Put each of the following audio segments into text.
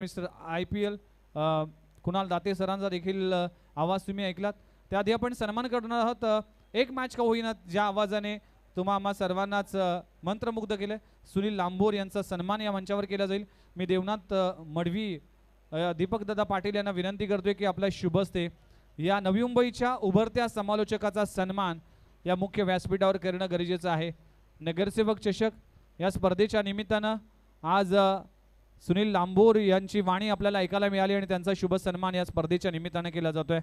Mister IPL Kunal Date सरांचा देखील आवाज तुम्ही ऐकलात. त्याआधी आपण सन्मान करणार आहोत एक मॅच का होईना ज्या आवाजाने तुम्हा सर्वांनाच मंत्रमुग्ध केले. सुनील लांबोर यांचा सन्मान या मंचावर केला जाईल. मी देवनाथ मडवी दीपक दादा पाटील यांना विनंती करतोय की आपला शुभ हस्ते या नवी मुंबईच्या उभरत्या समालोचकाचा सन्मान या मुख्य व्यासपीठावर करणं गरजेचं आहे. नगरसेवक चषक या स्पर्धेच्या निमित्तानं आज सुनील लांबोर यांची वाणी आपल्याला ऐकायला मिळाली आणि त्यांचा शुभ सन्मान या स्पर्धेच्या निमित्ताने केला जातोय.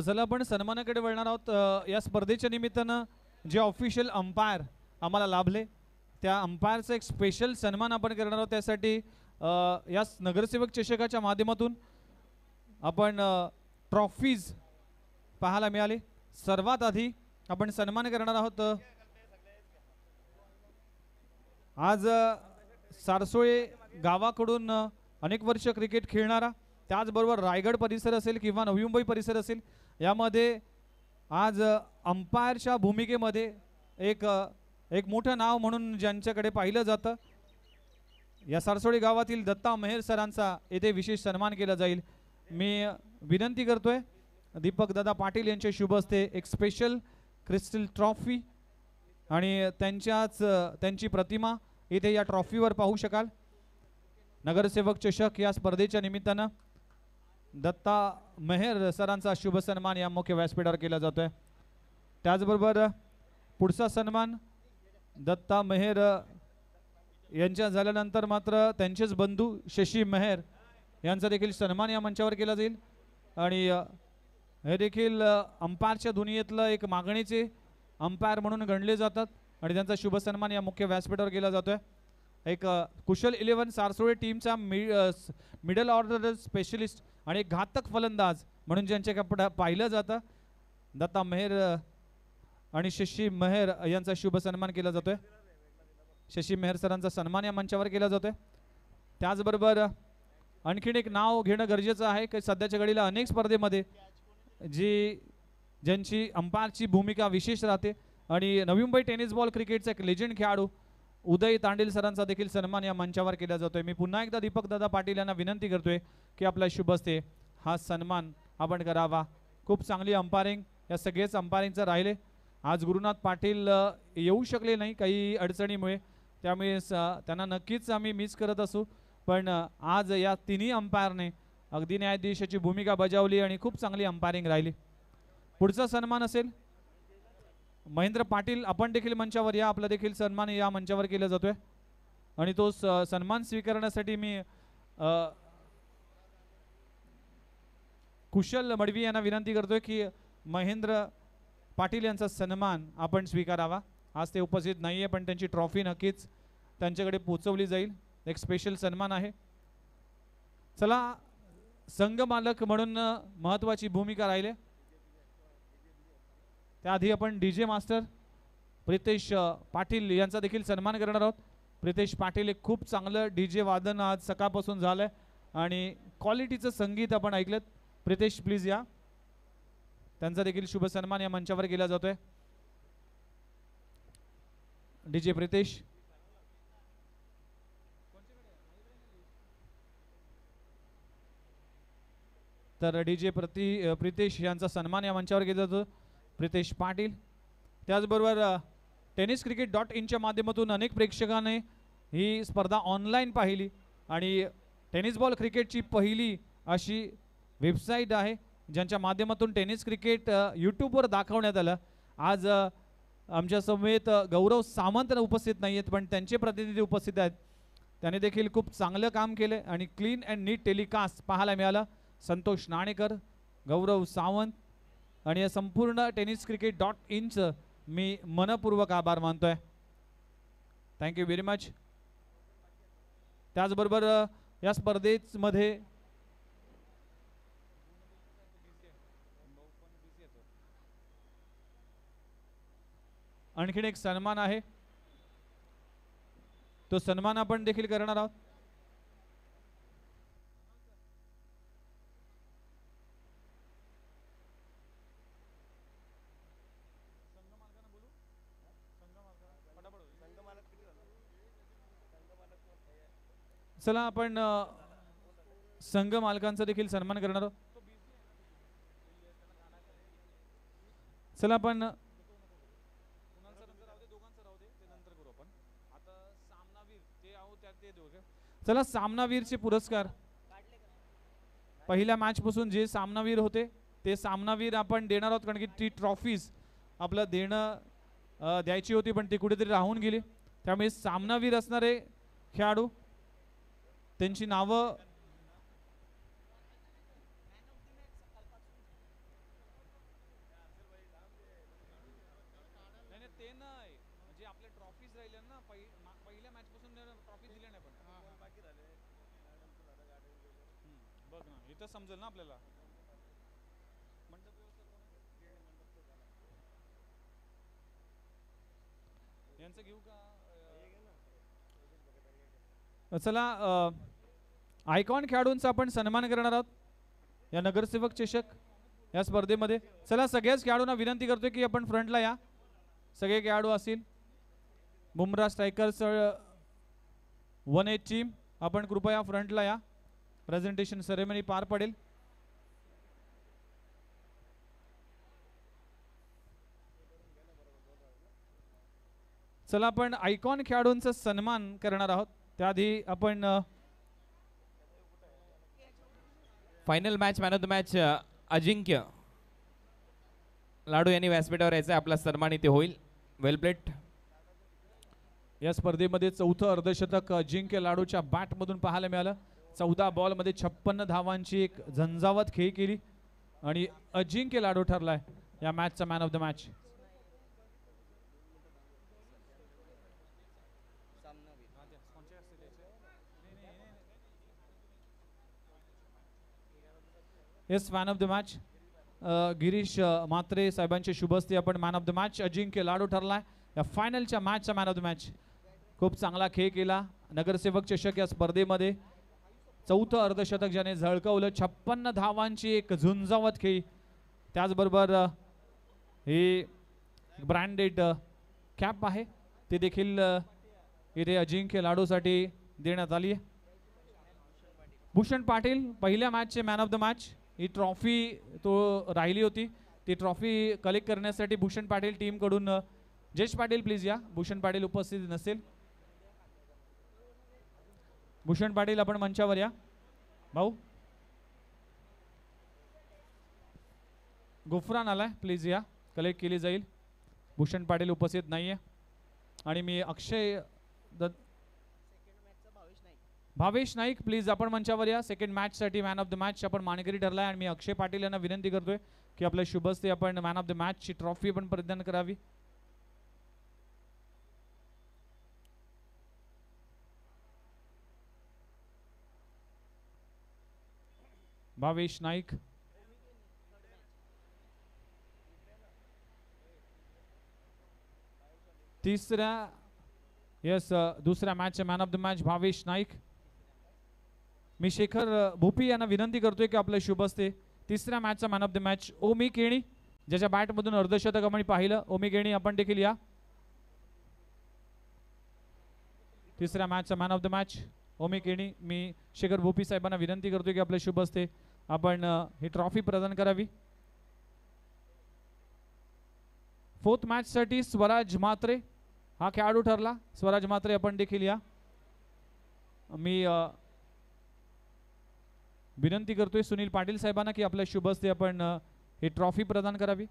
चला आपण सन्मानाकडे वळणार आहोत. या स्पर्धेच्या निमित्तानं जे ऑफिशियल अंपायर आम्हाला लाभले त्या अंपायरचा एक स्पेशल सन्मान आपण करणार आहोत. त्यासाठी या नगरसेवक चषकाच्या माध्यमातून आपण ट्रॉफीज पाहायला मिळाले. सर्वात आधी आपण सन्मान करणार आहोत आज सारसोळे गावाकडून अनेक वर्ष क्रिकेट खेळणारा, त्याचबरोबर रायगड परिसर असेल किंवा नवी मुंबई परिसर असेल यामध्ये आज अंपायरच्या भूमिकेमध्ये एक मोठं नाव म्हणून ज्यांच्याकडे पाहिलं जातं या सारसोळी गावातील दत्ता मेहर सरांचा येथे विशेष सन्मान केला जाईल. मी विनंती करतोय दीपक दादा पाटील यांच्या शुभ हस्ते एक स्पेशल क्रिस्टल ट्रॉफी आणि त्यांची प्रतिमा इथे या ट्रॉफीवर पाहू शकाल. नगरसेवक चषक या स्पर्धेच्या निमित्तानं दत्ता मेहर सरांचा शुभ सन्मान या मुख्य व्यासपीठावर केला जातोय. त्याचबरोबर पुढचा सन्मान दत्ता मेहर यांच्या झाल्यानंतर मात्र त्यांचेच बंधू शशी मेहर यांचा देखील सन्मान या मंचावर केला जाईल. आणि हे देखील अंपायरच्या दुनियेतलं एक मागणीचे अंपायर म्हणून गणले जातात आणि त्यांचा शुभ सन्मान या मुख्य व्यासपीठावर केला जातोय. एक कुशल 11 सारसोळे टीमचा मिडल ऑर्डर स्पेशलिस्ट आणि एक घातक फलंदाज म्हणून ज्यांच्याकडे पाहिलं जातं दत्ता मेहर आणि शशी मेहर यांचा शुभ सन्मान केला जातोय. शशी मेहर सरांचा सन्मान या मंचावर केला जातोय. त्याचबरोबर आणखीन एक नाव घेणं गरजेचं आहे की सध्याच्या घडीला अनेक स्पर्धेमध्ये ज्यांची अंपायरची भूमिका विशेष राहते आणि नवी मुंबई टेनिस बॉल क्रिकेटचा एक लेजंड खेळाडू उदय तांडेल सरांचा देखील सन्मान या मंचावर केला जातोय. मी पुन्हा एकदा दीपक दादा पाटील यांना विनंती करतोय की आपला शुभ हस्ते हा सन्मान आपण करावा. खूप चांगली अंपायरिंग या सगळेच अंपायरिंगचं राहिले. आज गुरुनाथ पाटील येऊ शकले नाही काही अडचणीमुळे, त्यामुळे त्यांना नक्कीच आम्ही मिस करत असू. पण आज या तिन्ही अंपायरने अगदी न्यायाधीशाची भूमिका बजावली आणि खूप चांगली अंपायरिंग राहिली. पुढचा सन्मान असेल महेंद्र पाटील आपण देखील मंचावर या, आपला देखील सन्मान या मंचावर केला जातोय आणि तो सन्मान स्वीकारण्यासाठी मी कुशल मडवी यांना विनंती करतोय की महेंद्र पाटील यांचा सन्मान आपण स्वीकारावा. आज ते उपस्थित नाही आहे पण त्यांची ट्रॉफी नक्कीच त्यांच्याकडे पोचवली जाईल. एक स्पेशल सन्मान आहे. चला, संघ मालक म्हणून महत्त्वाची भूमिका राहिली. त्याआधी आपण डीजे मास्टर प्रितेश पाटील यांचा देखील सन्मान करणार आहोत. प्रितेश पाटील एक खूप चांगलं डीजे वादन आज सकाळपासून झालंय आणि क्वालिटीचं संगीत आपण ऐकलं. प्रितेश प्लीज या. त्यांचा देखील शुभ सन्मान या मंचावर केला जातोय. डीजे प्रितेश. तर डीजे प्रितेश यांचा सन्मान या मंचावर केला जातो. प्रितेश पाटील. त्याचबरोबर tenniscricket.in माध्यमातून अनेक प्रेक्षकांनी ही स्पर्धा ऑनलाईन पाहिली आणि टेनिस बॉल क्रिकेटची पहिली अशी वेबसाईट आहे ज्यांच्या माध्यमातून टेनिस क्रिकेट यूट्यूबवर दाखवण्यात आलं. आज आमच्या समेत गौरव सामंत उपस्थित नाही आहेत पण त्यांचे प्रतिनिधी उपस्थित आहेत. त्यांनी देखील खूप चांगलं काम केले आणि क्लीन अँड नीट टेलिकास्ट पाहायला मिळालं. संतोष नाणेकर, गौरव सावंत आणि या संपूर्ण tenniscricket.inचं मी मनपूर्वक आभार मानतोय. Thank you very much. त्याचबरोबर या स्पर्धेमध्ये आणखीन एक सन्मान आहे. तो सन्मान आपण देखील करणार आहोत. चला, आपण संघ मालकांचा देखील सन्मान करणार आहोत. चला, आपण चला सामनावीरचे पुरस्कार पहिल्या मॅच पासून जे सामनावीर होते ते सामनावीर आपण देणार आहोत कारण की ती ट्रॉफीज आपलं देणं द्यायची होती पण ती कुठेतरी राहून गेली. त्यामुळे सामनावीर असणारे खेळाडू त्यांची नावं म्हणजे आपल्या ट्रॉफीज राहिल्या ना पहिल्या मॅच पासून ट्रॉफी दिल्या नाही पण बाकी राहिले बघ ना इथं समजेल ना आपल्याला. यांचं घेऊ का? चला, आयकॉन खेळाडूंचा आपण सन्मान करणार आहोत या नगरसेवक चषक या स्पर्धेमध्ये. चला, सगळ्याच खेळाडूंना विनंती करतोय की आपण फ्रंटला या. सगळे खेळाडू असतील. बुमरा स्ट्रायकर्स 1-8 टीम आपण कृपया फ्रंटला या. प्रेझेंटेशन सेरेमनी पार पडेल. चला, आपण आयकॉन खेळाडूंचा सन्मान करणार आहोत. त्याआधी आपण final match man of the match Ajinkya Ladu यांनी व्यासपीठावर यायचं. आपला सन्मान इथे होईल. Well played. या स्पर्धेमध्ये चौथं अर्धशतक अजिंक्य लाडूच्या बॅटमधून पाहायला मिळालं. 14 बॉलमध्ये 56 धावांची एक झंझावत खेळी केली आणि अजिंक्य लाडू ठरलाय या मॅचचा man of the match. Yes, man of the match Girish Mhatre साहेबांच्या शुभ हस्ते आपण man of the match Ajinkya Ladu ठरलाय या फायनलच्या मॅचचा मॅन ऑफ द मॅच. खूप चांगला खेळ केला. नगरसेवक चषक या स्पर्धेमध्ये चौथं अर्धशतक ज्याने झळकवलं. 56 धावांची एक झुंजावत खेळी. त्याचबरोबर ही ब्रँडेड कॅप आहे ते देखील इथे अजिंक्य लाडूसाठी देण्यात आली आहे. भूषण पाटील पहिल्या मॅचचे मॅन ऑफ द मॅच. ही ट्रॉफी तो राहिली होती ती ट्रॉफी कलेक्ट करण्यासाठी भूषण पाटील टीम कडून जयेश पाटील प्लीज या. भूषण पाटील उपस्थित नसेल. भूषण पाटील आपण मंचावर या. भाऊ गुफरान आलाय प्लीज या. कलेक्ट केली जाईल. भूषण पाटील उपस्थित नाहीये आणि मी अक्षय भावेश नाईक प्लीज आपण मंचावर या. सेकंड मॅच साठी मॅन ऑफ द मॅच आपण मानकरी ठरलाय आणि मी अक्षय पाटील यांना विनंती करतोय की आपल्या शुभ हस्ते आपण मॅन ऑफ द मॅच ची ट्रॉफी पण प्रदान करावी. भावेश नाईक तिसऱ्या दुसऱ्या match man of the match Bhavesh Naik. मी शेखर भोपी यांना विनंती करतोय की आपल्या शुभ हस्ते तिसऱ्या मॅचचा man of the match Omi Keni, ज्याच्या बॅटमधून अर्धशतक आपण पाहिलं. ओमी केणी आपण देखील या. तिसऱ्या मॅचचा man of the match Omi Keni. मी शेखर भोपी साहेबांना विनंती करतोय की आपल्या शुभ हस्ते आपण ही ट्रॉफी प्रदान करावी. फोर्थ मॅच साठी स्वराज म्हात्रे हा खेळाडू ठरला. स्वराज म्हात्रे आपण देखील या. मी विनंती करतोय सुनील पाटील साहेबांना की आपल्या शुभ हस्ते आपण ही ट्रॉफी प्रदान करावी.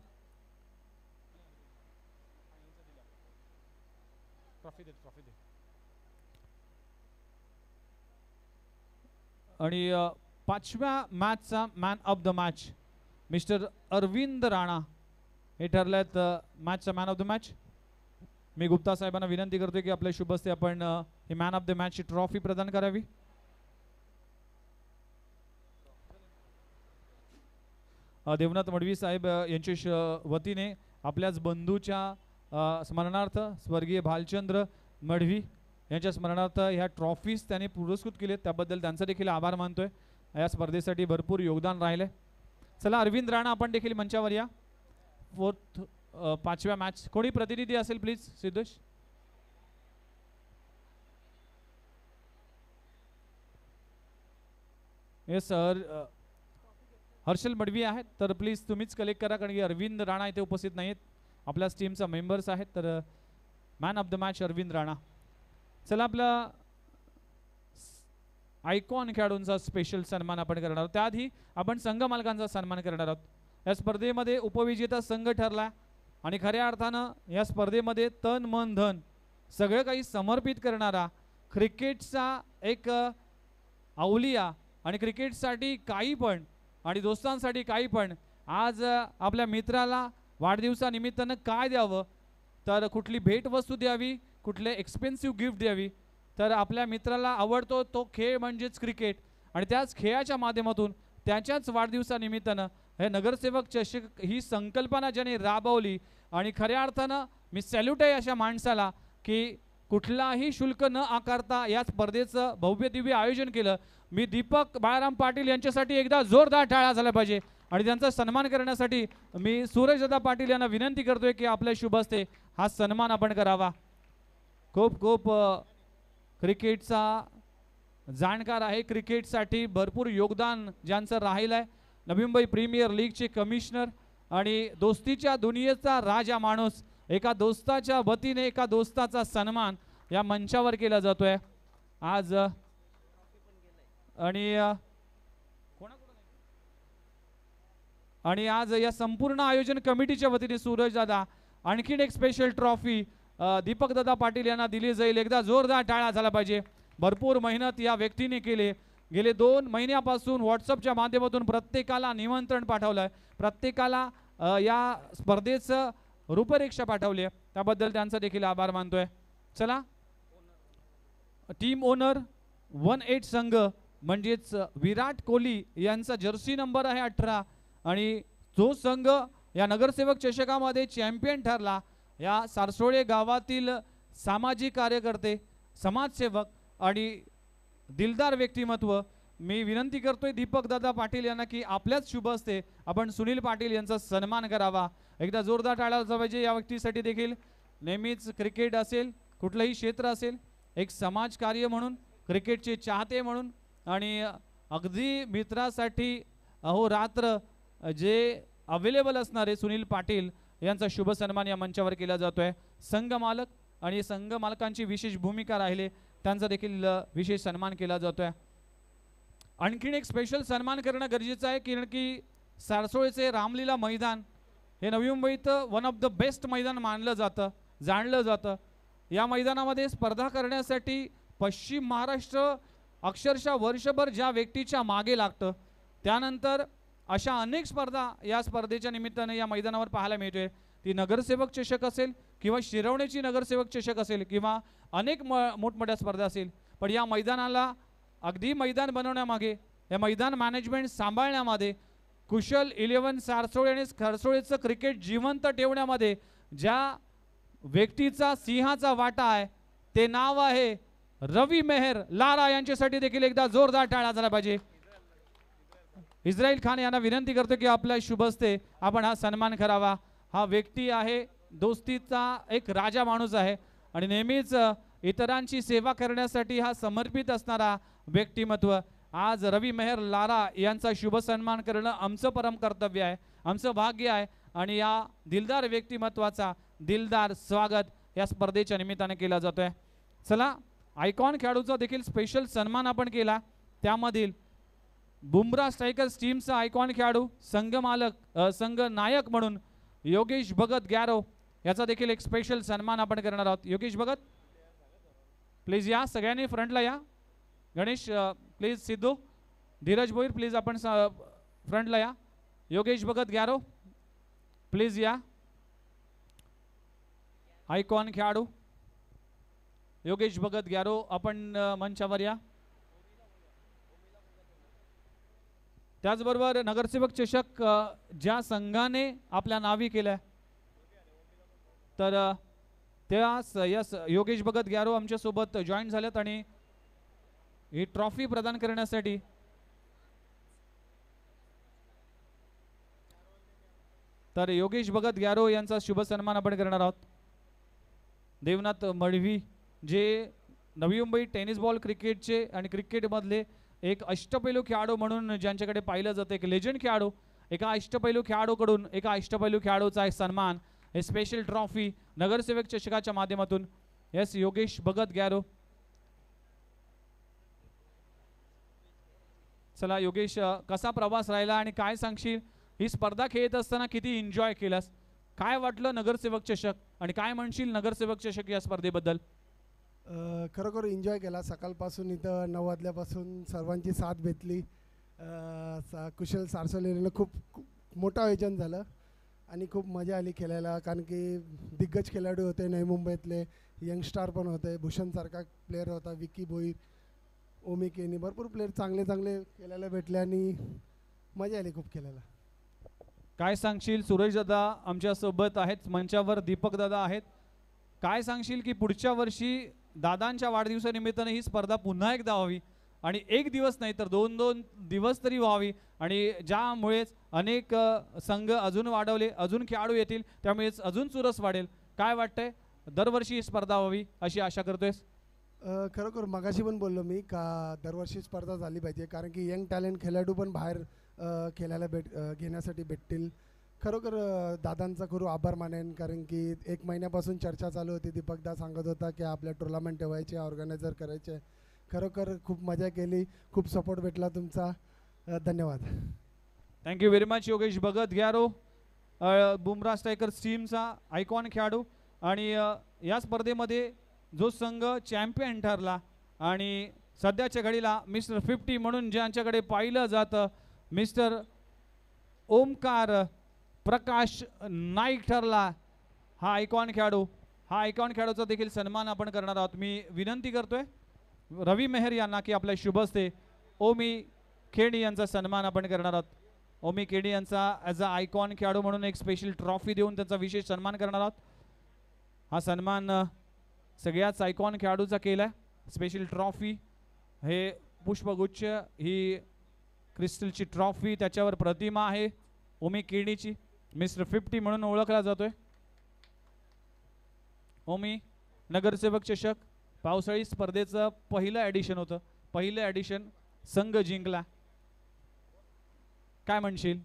आणि पाचव्या मॅचचा man of the match mister Arvind Rana हे ठरलेत मॅचचा मॅन ऑफ द मॅच. मी गुप्ता साहेबांना विनंती करतोय की आपल्या शुभ हस्ते आपण ही मॅन ऑफ द मॅच ची ट्रॉफी प्रदान करावी. देवनाथ मडवी साहेब यांच्या वतीने आपल्याच बंधूच्या स्मरणार्थ स्वर्गीय भालचंद्र मडवी यांच्या स्मरणार्थ ह्या ट्रॉफीज त्यांनी पुरस्कृत केले, त्याबद्दल त्यांचा देखील आभार मानतोय. या स्पर्धेसाठी भरपूर योगदान राहिले. चला अरविंद राणा आपण देखील मंचावर या. फोर्थ पाचव्या मॅच कोणी प्रतिनिधी असेल please. Siddhesh yes sir. Harshal Madavi आहेत तर प्लीज तुम्हीच कलेक्ट करा, कारण की अरविंद राणा इथे उपस्थित नाहीत. आपल्याच टीमचा मेंबर्स आहेत. तर man of the match Arvind Rana. चला आपला आयकॉन खेळाडूंचा स्पेशल सन्मान आपण करणार आहोत. त्याआधी आपण संघ मालकांचा सन्मान करणार आहोत. या स्पर्धेमध्ये उपविजेता संघ ठरला आणि खऱ्या अर्थानं या स्पर्धेमध्ये तन मन धन सगळं काही समर्पित करणारा क्रिकेटचा एक अवलिया आणि क्रिकेटसाठी काही पण आणि दोस्तांसाठी काही पण. आज आपल्या मित्राला वाढदिवसानिमित्तानं काय द्यावं, तर कुठली भेटवस्तू द्यावी, कुठले एक्सपेन्सिव्ह गिफ्ट द्यावी, तर आपल्या मित्राला आवडतो तो खेळ म्हणजेच क्रिकेट. आणि त्याच खेळाच्या माध्यमातून त्याच्याच वाढदिवसानिमित्तानं हे नगरसेवक चषक ही संकल्पना ज्याने राबवली आणि खऱ्या अर्थानं मी सॅल्यूट आहे अशा माणसाला की कुठलाही शुल्क न आकारता या स्पर्धेचं भव्य दिव्य आयोजन केलं. मी दीपक बाळाराम पाटील यांच्यासाठी एकदा जोरदार टाळ्या झाला पाहिजे आणि त्यांचा सन्मान करण्यासाठी मी सूरजदादा पाटील यांना विनंती करतोय की आपल्या शुभ हस्ते हा सन्मान आपण करावा. खूप खूप क्रिकेटचा जाणकार आहे, क्रिकेटसाठी भरपूर योगदान ज्यांचं राहिलं आहे. नवी मुंबई प्रीमियर लीगचे कमिशनर आणि दोस्तीच्या दुनियेचा राजा माणूस. एका दोस्ताच्या वतीने एका दोस्ताचा सन्मान या मंचावर केला जातोय आज. आणि आज या संपूर्ण आयोजन कमिटीच्या वतीने सूरज दादा आणखीन एक स्पेशल ट्रॉफी दीपक दादा पाटील यांना दिली जाईल. एकदा जोरदार टाळ्या झाला पाहिजे. भरपूर मेहनत या व्यक्तीने केले. गेले 2 महिन्यापासून व्हॉट्सअपच्या माध्यमातून प्रत्येकाला निमंत्रण पाठवलंय, प्रत्येकाला या स्पर्धेचं रूपरेषा पाठवली, त्याबद्दल त्यांचा देखील आभार मानतोय. चला टीम ओनर 18 संघ म्हणजेच विराट कोहली यांचा जर्सी नंबर आहे 18 आणि जो संघ या नगरसेवक चषकामध्ये चॅम्पियन ठरला. या सारसोळे गावातील सामाजिक कार्यकर्ते, समाजसेवक आणि दिलदार व्यक्तिमत्व. मी विनंती करतोय दीपक दादा पाटील यांना की आपल्याच शुभ हस्ते आपण सुनील पाटील यांचा सन्मान करावा. एकदा जोरदार टाळ्या झाला पाहिजे या व्यक्तीसाठी देखील. नेहमीच क्रिकेट असेल कुठलंही क्षेत्र असेल एक समाज कार्य म्हणून, क्रिकेटचे चाहते म्हणून आणि अगदी मित्रासाठी अहोरात्र जे अवेलेबल असणारे सुनील पाटील यांचा शुभ सन्मान या मंचावर केला जातोय. संघ मालक आणि संघ मालकांची विशेष भूमिका राहिले, त्यांचा देखील विशेष सन्मान केला जातोय. आणखीन एक स्पेशल सन्मान करणं गरजेचं आहे, कारण की सारसोळेचे रामलीला मैदान हे नवी मुंबईत वन ऑफ द बेस्ट मैदान मानलं जातं, जाणलं जातं. या मैदानामध्ये स्पर्धा करण्यासाठी पश्चिम महाराष्ट्र अक्षरशः वर्षभर ज्या व्यक्तीच्या मागे लागतं, त्यानंतर अशा अनेक स्पर्धा या स्पर्धेच्या निमित्ताने या मैदानावर पाहायला मिळते. ती नगरसेवक चषक असेल किंवा शिरवण्याची नगरसेवक चषक असेल किंवा अनेक मोठमोठ्या स्पर्धा असेल, पण या मैदानाला अगदी मैदान बनवण्यामागे, या मैदान मॅनेजमेंट सांभाळण्यामध्ये, कुशल 11 सारसोळे आणि खरसोळेचं क्रिकेट जिवंत ठेवण्यामध्ये ज्या व्यक्तीचा सिंहाचा वाटा आहे ते नाव आहे रवी मेहर लारा. यांच्यासाठी देखील एकदा जोरदार टाळ्या झाला पाहिजे. इस्राईल खान यांना विनंती करतो की आपल्या शुभ हस्ते आपण हा सन्मान करावा. हा व्यक्ती आहे, दोस्तीचा एक राजा माणूस आहे आणि नेहमीच इतरांची सेवा करण्यासाठी हा समर्पित असणारा व्यक्तिमत्व. आज रवी मेहर लारा यांचा शुभ सन्मान करणं आमचं परम कर्तव्य आहे, आमचं भाग्य आहे आणि या दिलदार व्यक्तिमत्वाचा दिलदार स्वागत या स्पर्धेच्या निमित्ताने केला जातोय. चला, आयकॉन खेळाडूचा देखील स्पेशल सन्मान आपण केला. त्यामधील बुमरा स्ट्रायकर्स टीमचा आयकॉन खेळाडू, संघ मालक, संघ नायक म्हणून योगेश भगत गॅरो याचा देखील एक स्पेशल सन्मान आपण करणार आहोत. योगेश भगत प्लीज या, सगळ्यांनी फ्रंटला या. गणेश प्लीज, सिद्धू, धीरज भोईर प्लीज आपण फ्रंटला या. योगेश भगत गॅरो प्लीज या. आयकॉन खेळाडू योगेश भगत गॅरो आपण मंचावर या. त्याचबरोबर नगरसेवक चषक ज्या संघाने आपल्या नावी केल्या, तर त्या योगेश भगत गॅरो आमच्या सोबत जॉईन झालेत आणि ही ट्रॉफी प्रदान करण्यासाठी तर योगेश भगत गॅरो यांचा शुभ सन्मान आपण करणार आहोत. देवनाथ मळवी जे नवी मुंबई टेनिस बॉल क्रिकेटचे आणि क्रिकेटमधले एक अष्टपैलू खेळाडू म्हणून ज्यांच्याकडे पाहिलं जातं, एक लेजंड खेळाडू, एका अष्टपैलू खेळाडूकडून एका अष्टपैलू खेळाडूचा एक सन्मान, हे स्पेशल ट्रॉफी नगरसेवक चषकाच्या माध्यमातून. यस, योगेश भगत गॅरो. चला योगेश, कसा प्रवास राहिला आणि काय सांगशील, ही स्पर्धा खेळत असताना किती एन्जॉय केलास, काय वाटलं नगरसेवक चषक आणि काय म्हणशील नगरसेवक चषक या स्पर्धेबद्दल? खरोखर एन्जॉय केला. सकाळपासून इथं 9 वाजल्यापासून सर्वांची साथ भेटली. कुशल सारसोलेनं खूप मोठं आयोजन झालं आणि खूप मजा आली खेळायला, कारण की दिग्गज खेळाडू होते नवी मुंबईतले, यंगस्टार पण होते, भूषणसारखा प्लेअर होता, विकी भोईर, ओमी केनी, भरपूर प्लेअर चांगले चांगले खेळायला भेटले आणि मजा आली खूप खेळायला. काय सांगशील? सुरेश दादा आमच्यासोबत आहेत मंचावर, दीपक दादा आहेत. काय सांगशील की पुढच्या वर्षी दादांच्या वाढदिवसानिमित्ताने ही स्पर्धा पुन्हा एकदा व्हावी आणि एक दिवस नाही तर 2-2 दिवस तरी व्हावी आणि ज्यामुळेच अनेक संघ अजून वाढवले, अजून खेळाडू येतील, त्यामुळेच अजून चुरस वाढेल. काय वाटतंय, दरवर्षी ही स्पर्धा व्हावी अशी आशा करतोयस? खरोखर मगाशी पण बोललो मी का दरवर्षी स्पर्धा झाली पाहिजे, कारण की यंग टॅलेंट खेळाडू पण बाहेर खेळायला घेण्यासाठी भेटतील. खरोखर दादांचा खूप आभार मानेन, कारण की 1 महिन्यापासून चर्चा चालू होती. दीपकदा सांगत होता की आपल्या टुर्नामेंट ठेवायचे, ऑर्गनायझर करायचे. खरोखर खूप मजा केली, खूप सपोर्ट भेटला तुमचा. धन्यवाद. Thank you very much Yogesh Bhagat गॅरो, बुमरा स्ट्रायकर्स टीमचा आयकॉन खेळाडू. आणि या स्पर्धेमध्ये जो संघ चॅम्पियन ठरला आणि सध्याच्या घडीला मिस्टर 50 म्हणून ज्यांच्याकडे पाहिलं जातं, मिस्टर ओमकार प्रकाश नाईक ठरला हा आयकॉन खेळाडू. हा आयकॉन खेळाडूचा देखील सन्मान आपण करणार आहोत. मी विनंती करतोय रवी मेहर यांना की आपल्या शुभ हस्ते ओमी खेडी यांचा सन्मान आपण करणार आहोत. ओमी खेडी यांचा ॲज अ आयकॉन खेळाडू म्हणून एक स्पेशल ट्रॉफी देऊन त्यांचा विशेष सन्मान करणार आहोत. हा सन्मान सगळ्याच आयकॉन खेळाडूचा केला आहे. स्पेशल ट्रॉफी, हे पुष्पगुच्छ, ही क्रिस्टलची ट्रॉफी, त्याच्यावर प्रतिमा आहे ओमी केडीची, मिस्टर 50 म्हणून ओळखला जातोय. ओमी नगरसेवक चषक पावसाळी स्पर्धेचं पहिलं ॲडिशन होतं, पहिलं ॲडिशन संघ जिंकला. काय म्हणशील?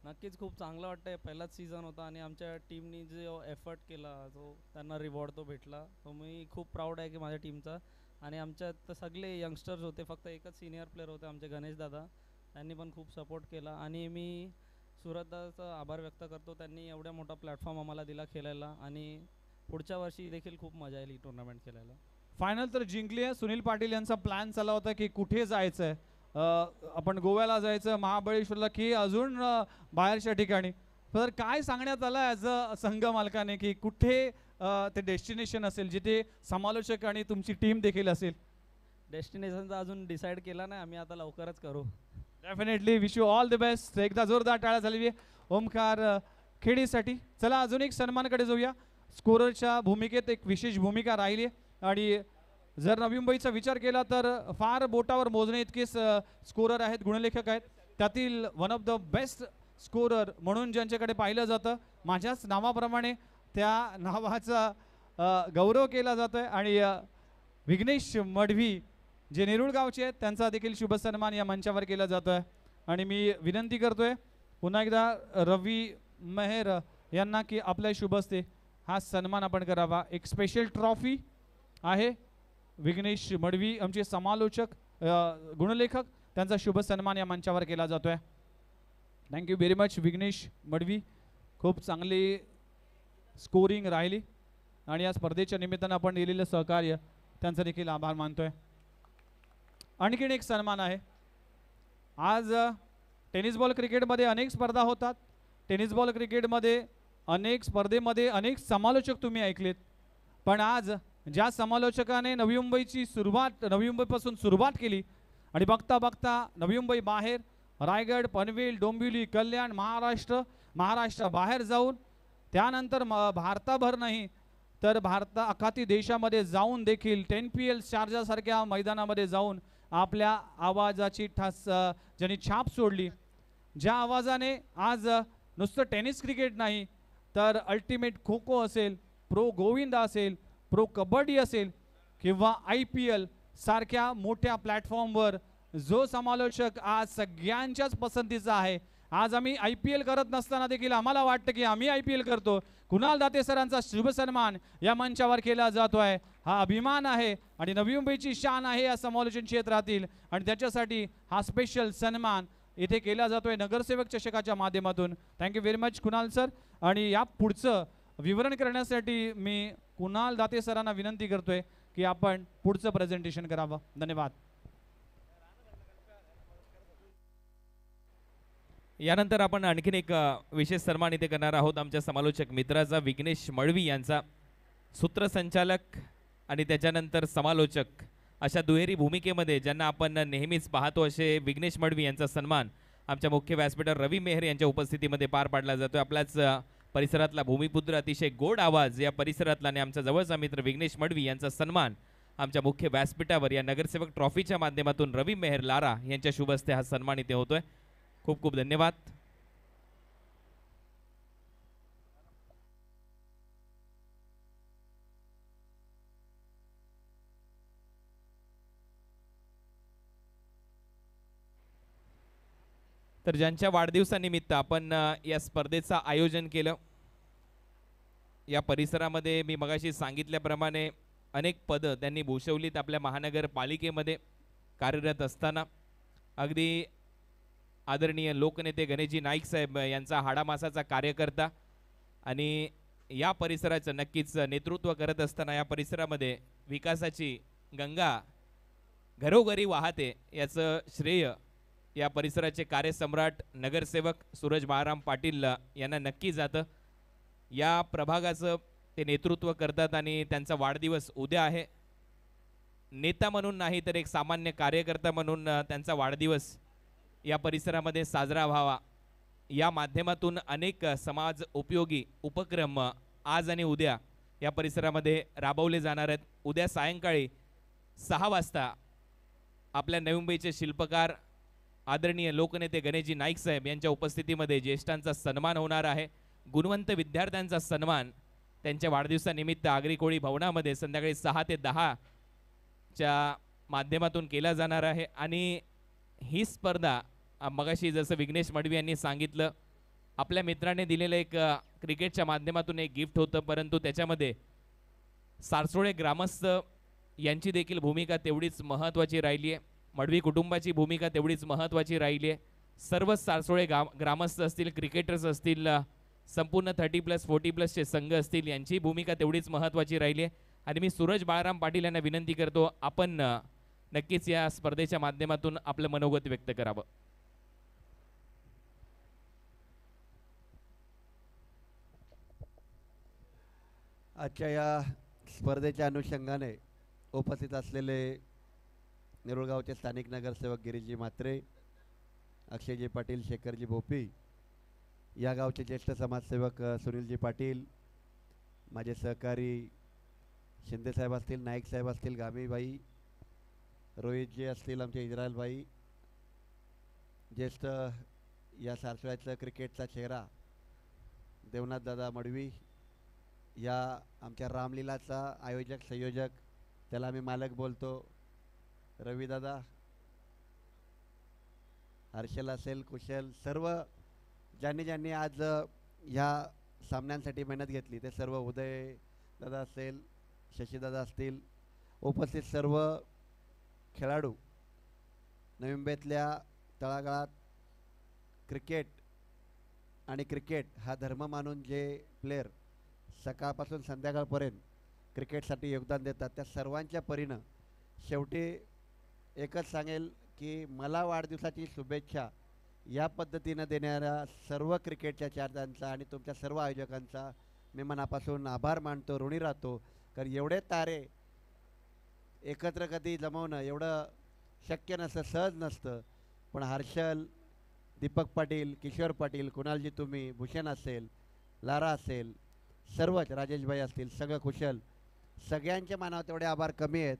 नक्कीच खूप चांगलं वाटतंय. पहिलाच सीझन होता आणि आमच्या टीमनी जो एफर्ट केला तो त्यांना रिवॉर्ड तो भेटला. तो मी खूप प्राऊड आहे की माझ्या टीमचा. आणि आमच्यात सगळे यंगस्टर्स होते, फक्त एकच सिनियर प्लेअर होते आमचे गणेश दादा, त्यांनी पण खूप सपोर्ट केला. आणि मी सुरतचा आभार व्यक्त करतो, त्यांनी एवढा मोठा प्लॅटफॉर्म आम्हाला दिला खेळायला आणि पुढच्या वर्षी देखील खूप मजा येईल ही टुर्नामेंट खेळायला. फायनल तर जिंकली आहे. सुनील पाटील यांचा प्लॅन चालला होता की कुठे जायचं आहे, आपण गोव्याला जायचं, महाबळेश्वरला की अजून बाहेरच्या ठिकाणी. तर काय सांगण्यात आलं ॲज अ संघ मालकाने की कुठे ते डेस्टिनेशन असेल जिथे समालोचक आणि तुमची टीम देखील असेल? डेस्टिनेशनचा अजून डिसाईड केला नाही, आम्ही आता लवकरच करू. Definitely wish you all the best. एकदा जोरदार टाळ्या झाली ओमकार खेडीसाठी. चला अजून एक सन्मानकडे जाऊया. स्कोररच्या भूमिकेत एक विशेष भूमिका राहिली आणि जर नवी मुंबईचा विचार केला तर फार बोटावर मोजणे इतकेच स्कोरर आहेत, गुणलेखक आहेत. त्यातील one of the best scorer म्हणून ज्यांच्याकडे पाहिलं जातं, माझ्याच नावाप्रमाणे त्या नावाचा गौरव केला जातो आहे आणि विघ्नेश मडवी जे नेरूळ गावचे आहेत त्यांचा देखील शुभ सन्मान या मंचावर केला जातो आहे. आणि मी विनंती करतोय पुन्हा एकदा रवी मेहर यांना की आपल्या शुभ हस्ते हा सन्मान आपण करावा. एक स्पेशल ट्रॉफी आहे, विघ्नेश मडवी आमचे समालोचक गुणलेखक, त्यांचा शुभ सन्मान या मंचावर केला जातो आहे. Thank you very much Vighnesh Madvi. खूप चांगली स्कोरिंग राहिली आणि या स्पर्धेच्या निमित्तानं आपण दिलेलं सहकार्य त्यांचा देखील आभार मानतोय. आणखीन एक सन्मान आहे. आज टेनिस बॉल क्रिकेटमध्ये अनेक स्पर्धा होतात. टेनिस बॉल क्रिकेटमध्ये अनेक स्पर्धेमध्ये अनेक समालोचक तुम्ही ऐकलेत, पण आज ज्या समालोचकाने नवी मुंबईपासून सुरुवात केली आणि बघता बघता नवी मुंबई बाहेर रायगड, पनवेल, डोंबिवली, कल्याण, महाराष्ट्राबाहेर जाऊन त्यानंतर भारताभर नाही तर अखाती देशामध्ये जाऊन देखील 10PL शारजासारख्या मैदानामध्ये जाऊन आपल्या आवाजाची ज्यांनी छाप सोडली, ज्या आवाजाने आज नुसतं टेनिस क्रिकेट नाही तर अल्टिमेट खो खो असेल, प्रो गोविंदा असेल, प्रो कबड्डी असेल किंवा IPL सारख्या मोठ्या प्लॅटफॉर्मवर जो समालोचक आज सगळ्यांच्याच पसंतीचा आहे. आज आम्ही IPL करत नसताना देखील आम्हाला वाटतं की आम्ही IPL करतो. कुणाल दाते सरांचा शुभ सन्मान या मंचावर केला जातो आहे. हा अभिमान आहे आणि नवी मुंबईची शान आहे या समालोचन क्षेत्रातील आणि त्याच्यासाठी हा स्पेशल सन्मान इथे केला जातोय नगरसेवक चषकाच्या माध्यमातून. Thank you very much Kunal sir. आणि या पुढचं विवरण करण्यासाठी मी कुणाल दाते सरांना विनंती करतोय की आपण पुढचं प्रेझेंटेशन करावं. धन्यवाद. यानंतर आपण आणखीन एक विशेष सन्मान इथे करणार आहोत आमच्या समालोचक मित्राचा, विघ्नेश मडवी यांचा. सूत्रसंचालक आणि त्याच्यानंतर समालोचक अशा दुहेरी भूमिकेमध्ये ज्यांना आपण नेहमीच पाहतो असे विघ्नेश मडवी यांचा सन्मान आमच्या मुख्य व्यासपीठावर रवी मेहर यांच्या उपस्थितीमध्ये पार पाडला जातो. आपल्याच परिसरातला भूमिपुत्र, अतिशय गोड आवाज या परिसरातला आणि आमचा जवळचा मित्र विघ्नेश मडवी यांचा सन्मान आमच्या मुख्य व्यासपीठावर या नगरसेवक ट्रॉफीच्या माध्यमातून रवी मेहर लारा यांच्या शुभ हस्ते हा सन्मान इथे होतोय. खूप खूप धन्यवाद. तर ज्यांच्या वाढदिवसानिमित्त आपण या स्पर्धेचं आयोजन केलं, या परिसरामध्ये मी मगाशी सांगितल्याप्रमाणे अनेक पदं त्यांनी भूषवलीत आपल्या महानगरपालिकेमध्ये कार्यरत असताना. अगदी आदरणीय लोकनेते गणेशजी नाईक साहेब यांचा हाडामासाचा कार्यकर्ता आणि या परिसराचं नक्कीच नेतृत्व करत असताना या परिसरामध्ये विकासाची गंगा घरोघरी वाहते याचं श्रेय या परिसराचे कार्यसम्राट नगरसेवक सूरज बाळाराम पाटील यांना नक्की जातं. या प्रभागाचं ते नेतृत्व करतात आणि त्यांचा वाढदिवस उद्या आहे. नेता म्हणून नाही तर एक सामान्य कार्यकर्ता म्हणून त्यांचा वाढदिवस या परिसरामध्ये साजरा व्हावा या माध्यमातून अनेक समाज उपयोगी उपक्रम आज आणि उद्या या परिसरामध्ये राबवले जाणार आहेत. उद्या सायंकाळी 6 वाजता आपल्या नवी मुंबईचे शिल्पकार आदरणीय लोकनेते गणेशजी नाईक साहेब यांच्या उपस्थितीमध्ये ज्येष्ठांचा सन्मान होणार आहे. गुणवंत विद्यार्थ्यांचा सन्मान त्यांच्या वाढदिवसानिमित्त आगरी कोळी भवनामध्ये संध्याकाळी 6 ते 10 च्या माध्यमातून केला जाणार आहे. आणि ही स्पर्धा मगाशी जसं विघ्नेश मडवी यांनी सांगितलं, आपल्या मित्राने दिलेलं एक क्रिकेटच्या माध्यमातून एक गिफ्ट होतं, परंतु त्याच्यामध्ये सारसोळे ग्रामस्थ यांची देखील भूमिका तेवढीच महत्त्वाची राहिली आहे. मडवी कुटुंबाची भूमिका तेवढीच महत्त्वाची राहिली आहे. सर्व सारसोळे ग्रामस्थ असतील, क्रिकेटर्स असतील, संपूर्ण 30+ 40+चे संघ असतील, यांची भूमिका तेवढीच महत्त्वाची राहिली आहे. आणि मी सूरज बाळाराम पाटील यांना विनंती करतो, आपण नक्कीच या स्पर्धेच्या माध्यमातून आपलं मनोगत व्यक्त करावं. आजच्या या स्पर्धेच्या अनुषंगाने उपस्थित असलेले नेरुळगावचे स्थानिक नगरसेवक गिरीशजी म्हात्रे, अक्षयजी पाटील, शेखरजी भोपी, या गावचे ज्येष्ठ समाजसेवक सुनीलजी पाटील, माझे सहकारी शिंदेसाहेब असतील, नाईकसाहेब असतील, गामीबाई, रोहितजी असतील, आमचे इस्रायलबाई, ज्येष्ठ या सारसोळ्याचा क्रिकेटचा चेहरा देवनाथदादा मडवी, या आमच्या रामलीलाचा आयोजक संयोजक, त्याला आम्ही मालक बोलतो, रविदादा, हर्षल असेल, कुशल, सर्व ज्यांनी आज ह्या सामन्यांसाठी मेहनत घेतली ते सर्व, उदय दादा असेल, शशीदादा असतील, उपस्थित सर्व खेळाडू, नवी मुंबईतल्या तळागाळात क्रिकेट आणि क्रिकेट हा धर्म मानून जे प्लेयर सकाळपासून संध्याकाळपर्यंत क्रिकेटसाठी योगदान देतात, त्या सर्वांच्या परीनं शेवटी एकच सांगेल की मला वाढदिवसाची शुभेच्छा या पद्धतीनं देणाऱ्या सर्व क्रिकेटच्या चाहत्यांचा आणि तुमच्या सर्व आयोजकांचा मी मनापासून आभार मानतो, ऋणी राहतो. कारण एवढे तारे एकत्र कधी जमवणं एवढं शक्य नसतं, सहज नसतं. पण हर्षल, दीपक पाटील, किशोर पाटील, कुणालजी तुम्ही, भूषण असेल, लारा असेल, सर्वच राजेशभाई असतील, सगळं कुशल, सगळ्यांच्या मानावर तेवढे आभार कमी आहेत.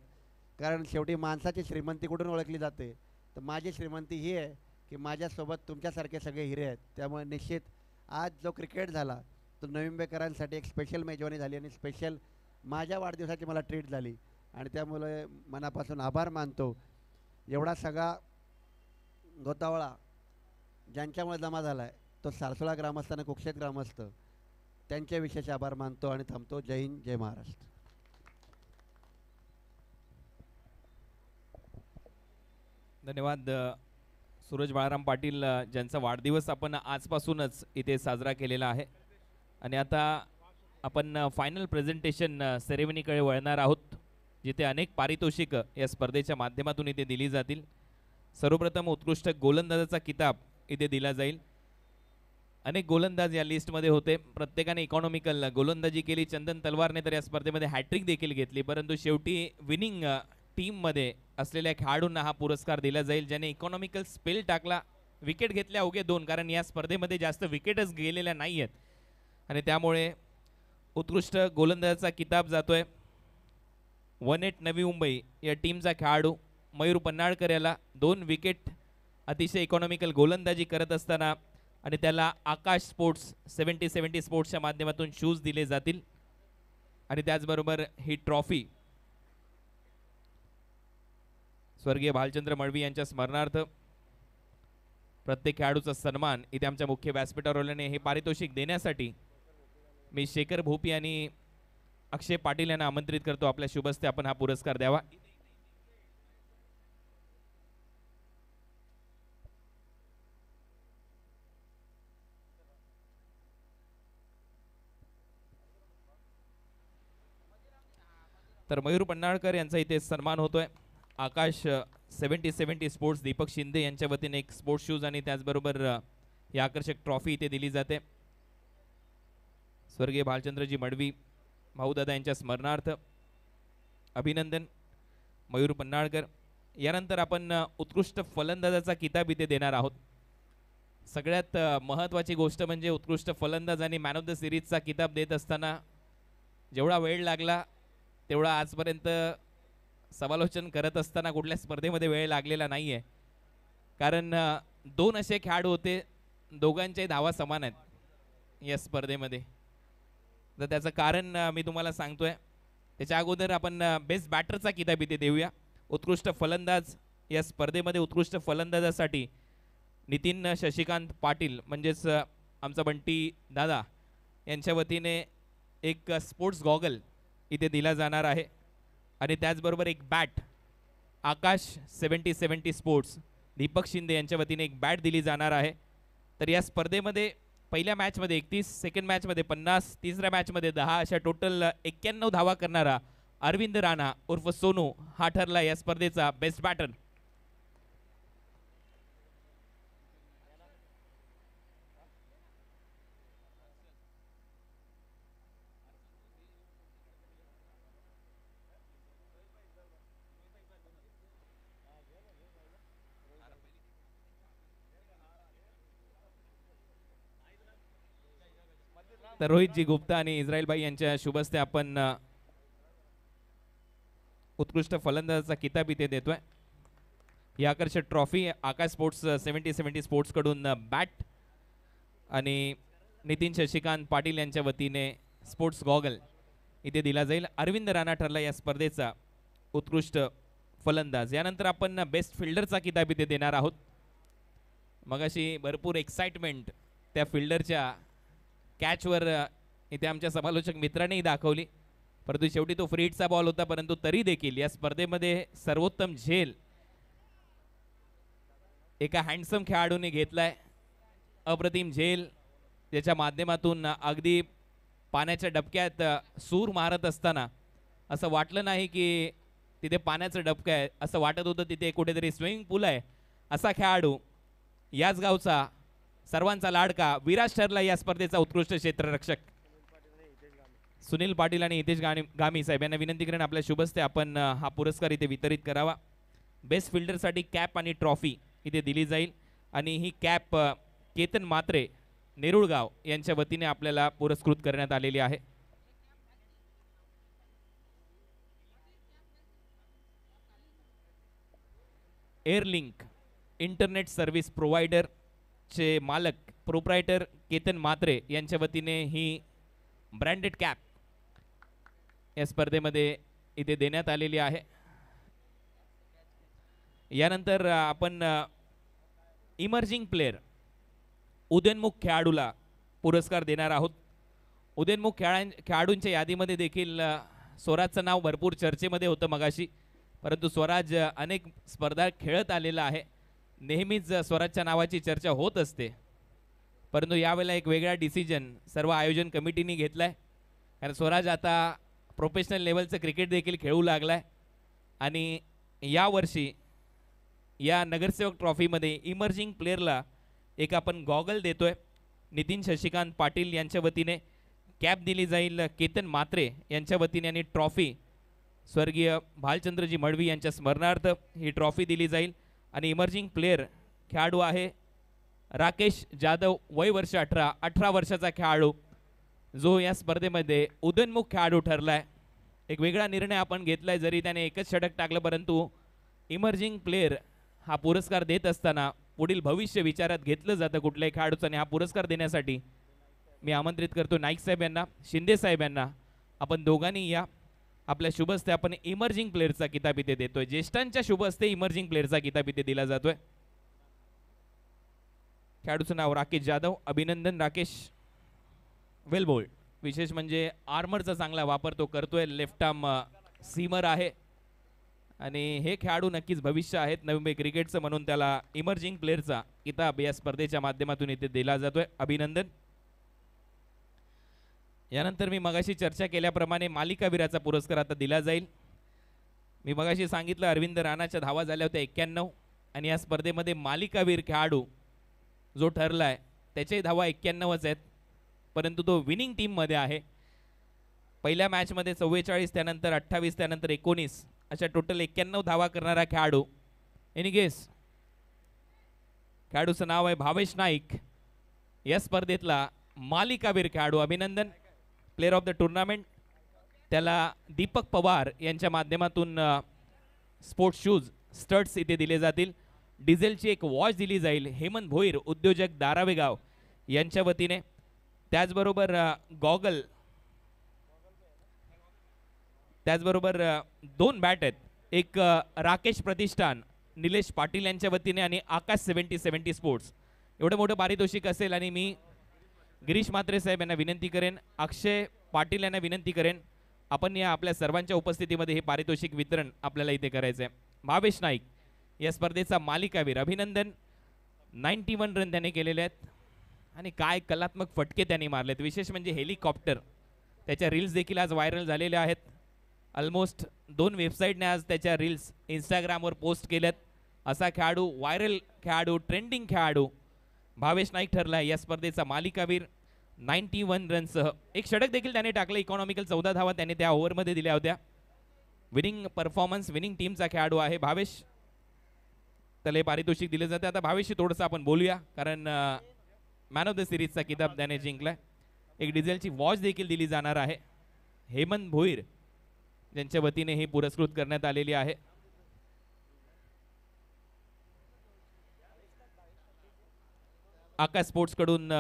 कारण शेवटी माणसाची श्रीमंती कुठून ओळखली जाते, तर माझी श्रीमंती ही आहे की माझ्यासोबत तुमच्यासारखे सगळे हिरे आहेत. त्यामुळे निश्चित आज जो क्रिकेट झाला तो नवी मुंबईकरांसाठी एक स्पेशल मेजवानी झाली आणि स्पेशल माझ्या वाढदिवसाची मला ट्रीट झाली आणि त्यामुळे मनापासून आभार मानतो. एवढा सगळा गोतावळा ज्यांच्यामुळे जमा झाला आहे तो सारसोळा ग्रामस्थ आणि कुक्षेत ग्रामस्थ, त्यांचे विशेष आभार मानतो आणि थांबतो. जय हिंद, जय महाराष्ट्र. धन्यवाद सूरज बाळाराम पाटील, ज्यांचा वाढदिवस आपण आजपासूनच इथे साजरा केलेला आहे. आणि आता आपण फायनल प्रेझेंटेशन सेरेमनीकडे वळणार आहोत, जिथे अनेक पारितोषिक या स्पर्धेच्या माध्यमातून इथे दिली जातील. सर्वप्रथम उत्कृष्ट गोलंदाजाचा किताब इथे दिला जाईल. अनेक गोलंदाज या लिस्टमध्ये होते, प्रत्येकाने इकॉनॉमिकल गोलंदाजी केली. चंदन तलवारने तर या स्पर्धेमध्ये हॅट्रिक देखील घेतली, परंतु शेवटी विनिंग टीममध्ये असलेल्या खेळाडूंना हा पुरस्कार दिला जाईल, ज्याने इकॉनॉमिकल स्पेल टाकला. विकेट घेतल्या अवघे 2, कारण या स्पर्धेमध्ये जास्त विकेटच गेलेल्या नाही आहेत आणि त्यामुळे उत्कृष्ट गोलंदाजाचा किताब जातोय 18 नवी मुंबई या टीमचा खेळाडू मयूर पन्हाळकर याला. 2 विकेट अतिशय इकॉनॉमिकल गोलंदाजी करत असताना आणि त्याला आकाश स्पोर्ट्स 70-70 स्पोर्ट्सच्या माध्यमातून शूज दिले जातील. आणि त्याचबरोबर ही ट्रॉफी स्वर्गीय भालचंद्र मळवी यांच्या स्मरणार्थ प्रत्येक खेळाडूचा सन्मान इथे आमच्या मुख्य व्यासपीठावर आल्याने हे पारितोषिक देण्यासाठी मी शेखर भोपी आणि अक्षय पाटील यांना आमंत्रित करतो. आपल्या शुभस्ते आपण हा पुरस्कार द्यावा. तर मयूर पन्हाळकर यांचा इथे सन्मान होतोय. आकाश 70-70 स्पोर्ट्स दीपक शिंदे यांच्या वतीने एक स्पोर्ट्स शूज आणि त्याचबरोबर ही आकर्षक ट्रॉफी इथे दिली जाते. स्वर्गीय भालचंद्रजी मडवी भाऊदादा यांच्या स्मरणार्थ अभिनंदन मयूर पन्हाळकर. यानंतर आपण उत्कृष्ट फलंदाजाचा किताब इथे देणार आहोत. सगळ्यात महत्त्वाची गोष्ट म्हणजे उत्कृष्ट फलंदाज आणि मॅन ऑफ द सिरीजचा किताब देत असताना जेवढा वेळ लागला तेवढा आजपर्यंत समालोचन करत असताना कुठल्या स्पर्धेमध्ये वेळ लागलेला नाही आहे. कारण 2 असे खेळाडू होते, दोघांच्याही धावा समान आहेत या स्पर्धेमध्ये. तर त्याचं कारण मी तुम्हाला सांगतोय. त्याच्या अगोदर आपण बेस्ट बॅटरचा किताब इथे देऊया. उत्कृष्ट फलंदाज या स्पर्धेमध्ये उत्कृष्ट फलंदाजासाठी नितीन शशिकांत पाटील म्हणजेच आमचा बंटी दादा यांच्या वतीने एक स्पोर्ट्स गॉगल इथे दिला जाणार आहे आणि त्याचबरोबर एक बॅट आकाश 70-70 स्पोर्ट्स दीपक शिंदे यांच्या वतीने एक बॅट दिली जाणार आहे. तर या स्पर्धेमध्ये पहिल्या मॅचमध्ये 31, सेकंड मॅचमध्ये 50, तिसऱ्या मॅचमध्ये 10 अशा टोटल 91 धावा करणारा अरविंद राणा उर्फ सोनू हा ठरला या स्पर्धेचा बेस्ट बॅटर. तर रोहितजी गुप्ता आणि इस्रायल भाई यांच्या शुभ हस्ते आपण उत्कृष्ट फलंदाजाचा किताब इथे देतोय. ही आकर्षक ट्रॉफी आकाश स्पोर्ट्स 70-70 स्पोर्ट्स कडून बॅट आणि नितीन शशिकांत पाटील यांच्या वतीने स्पोर्ट्स गॉगल इथे दिला जाईल. अरविंद राणा ठरला या स्पर्धेचा उत्कृष्ट फलंदाज. यानंतर आपण बेस्ट फिल्डरचा किताब इथे देणार आहोत. मगाशी भरपूर एक्साइटमेंट त्या फिल्डरच्या कॅचवर इथे आमच्या समालोचक मित्रांनीही दाखवली, परंतु शेवटी तो फ्री हिटचा बॉल होता. परंतु तरी देखील या स्पर्धेमध्ये सर्वोत्तम झेल एका हँडसम खेळाडूने घेतलाय. अप्रतिम झेल ज्याच्या माध्यमातून अगदी पाण्याच्या डबक्यात सूर मारत असताना असं वाटलं नाही की तिथे पाण्याचं डबकं आहे, असं वाटत होतं तिथे कुठेतरी स्विमिंग पूल आहे. असा खेळाडू याच गावचा सर्वांचा लाडका विराज ठरला या स्पर्धेचा उत्कृष्ट क्षेत्ररक्षक. सुनील पाटील आणि हितेश गामी साहेब यांना विनंती करेन आपल्या शुभस्ते आपण हा पुरस्कार इथे वितरित करावा. बेस्ट फिल्डरसाठी कॅप आणि ट्रॉफी इथे दिली जाईल आणि ही कॅप केतन मात्रे नेरुळगाव यांच्या वतीने आपल्याला पुरस्कृत करण्यात आलेली आहे. एअरलिंक इंटरनेट सर्व्हिस प्रोव्हायडर चे मालक प्रोप्रायटर केतन मात्रे यांच्या वतीने ही ब्रँडेड कॅप या स्पर्धेमध्ये इथे देण्यात आलेली आहे. यानंतर आपण इमर्जिंग प्लेयर उदयोन्मुख खेळाडूला पुरस्कार देणार आहोत. उदयोन्मुख खेळाडूंच्या यादीमध्ये देखील स्वराजचं नाव भरपूर चर्चेमध्ये होतं मगाशी, परंतु स्वराज अनेक स्पर्धा खेळत आलेला आहे. नेहमीच स्वराजच्या नावाची चर्चा होत असते, परंतु यावेळेला एक वेगळा डिसिजन सर्व आयोजन कमिटीने घेतलाय. कारण स्वराज आता प्रोफेशनल लेवलचं क्रिकेट देखील खेळू लागलाय आणि यावर्षी या नगरसेवक ट्रॉफीमध्ये इमर्जिंग प्लेअरला एक आपण गॉगल देतोय. नितीन शशिकांत पाटील यांच्या वतीने कॅप दिली जाईल केतन मात्रे यांच्या वतीने आणि ट्रॉफी स्वर्गीय भालचंद्रजी मळवी यांच्या स्मरणार्थ ही ट्रॉफी दिली जाईल. आणि इमर्जिंग प्लेयर खेळाडू आहे राकेश जाधव, वय वर्ष 18 वर्षाचा खेळाडू जो या स्पर्धेमध्ये उदयोन्मुख खेळाडू ठरलाय. एक वेगळा निर्णय आपण घेतलाय, जरी त्याने एकच षटक टाकलं, परंतु इमर्जिंग प्लेयर हा पुरस्कार देत असताना पुढील भविष्य विचारात घेतलं जातं कुठल्याही खेळाडूचं. आणि हा पुरस्कार देण्यासाठी मी आमंत्रित करतो नाईक साहेब यांना, शिंदे साहेब यांना. आपण दोघांनी या आपल्या शुभ हस्ते आपण इमर्जिंग प्लेअरचा किताब इथे देतोय. ज्येष्ठांच्या शुभ हस्ते इमर्जिंग प्लेअरचा किताब इथे दिला जातोय. खेळाडूचं नाव राकेश जाधव. अभिनंदन राकेश, वेल बोल्ड. विशेष म्हणजे आर्मरचा चांगला वापर तो करतोय. लेफ्ट आर्म सीमर आहे आणि हे खेळाडू नक्कीच भविष्य आहेत नवी मुंबई क्रिकेटचं, म्हणून त्याला इमर्जिंग प्लेअरचा किताब या स्पर्धेच्या माध्यमातून इथे दिला जातोय. अभिनंदन. यानंतर मी मगाशी चर्चा केल्याप्रमाणे मालिकावीराचा पुरस्कार आता दिला जाईल. मी मगाशी सांगितलं अरविंद राणाच्या धावा झाल्या होत्या 91 आणि या स्पर्धेमध्ये मालिकावीर खेळाडू जो ठरलाय त्याचे धावा 91च आहेत, परंतु तो विनिंग टीममध्ये आहे. पहिल्या मॅचमध्ये 44, त्यानंतर 28, त्यानंतर 19 अशा टोटल 91 धावा करणारा खेळाडू. Any guess? खेळाडूचं नाव आहे भावेश नाईक, या स्पर्धेतला मालिकावीर खेळाडू. अभिनंदन. प्लेअर ऑफ द टुर्नामेंट त्याला दीपक पवार यांच्या माध्यमातून स्पोर्ट्स शूज स्टड्स इथे दिले जातील. डिझेलची एक वॉच दिली जाईल हेमंत भोईर उद्योजक दारावेगाव यांच्या वतीने. त्याचबरोबर गॉगल, त्याचबरोबर 2 बॅट आहेत. एक राकेश प्रतिष्ठान निलेश पाटील यांच्या वतीने आणि आकाश 70-70 स्पोर्ट्स. एवढं मोठं पारितोषिक असेल आणि मी गिरीश म्हात्रे साहेब यांना विनंती करेन, अक्षय पाटील यांना विनंती करेन, आपण या आपल्या सर्वांच्या उपस्थितीमध्ये हे पारितोषिक वितरण आपल्याला इथे करायचं आहे. भावेश नाईक या स्पर्धेचा मालिकावीर अभिनंदन. 91 रन त्याने केलेले आहेत आणि काय कलात्मक फटके त्यांनी मारलेत. विशेष म्हणजे हेलिकॉप्टर, त्याच्या रील्स देखील आज व्हायरल झालेल्या आहेत. ऑलमोस्ट 2 वेबसाईटने आज त्याच्या रील्स इंस्टाग्रामवर पोस्ट केल्यात. असा खेळाडू, व्हायरल खेळाडू, ट्रेंडिंग खेळाडू भावेश नाईक ठरला या स्पर्धेचा मालिकावीर. 91 रनसह एक षटक देखील त्याने टाकलं. इकॉनॉमिकल 14 धावा त्याने त्या ओव्हरमध्ये दिल्या होत्या. विनिंग परफॉर्मन्स, विनिंग टीमचा खेळाडू आहे भावेश. त्याला पारितोषिक दिले जाते. आता भावेशशी थोडंसं आपण बोलूया, कारण मॅन ऑफ द सिरीजचा किताब त्याने जिंकलाय. एक डिझेलची वॉच देखील दिली जाणार आहे. हेमंत भोईर ज्यांच्या वतीने ही पुरस्कृत करण्यात आलेली आहे. आकाश स्पोर्ट्स कडून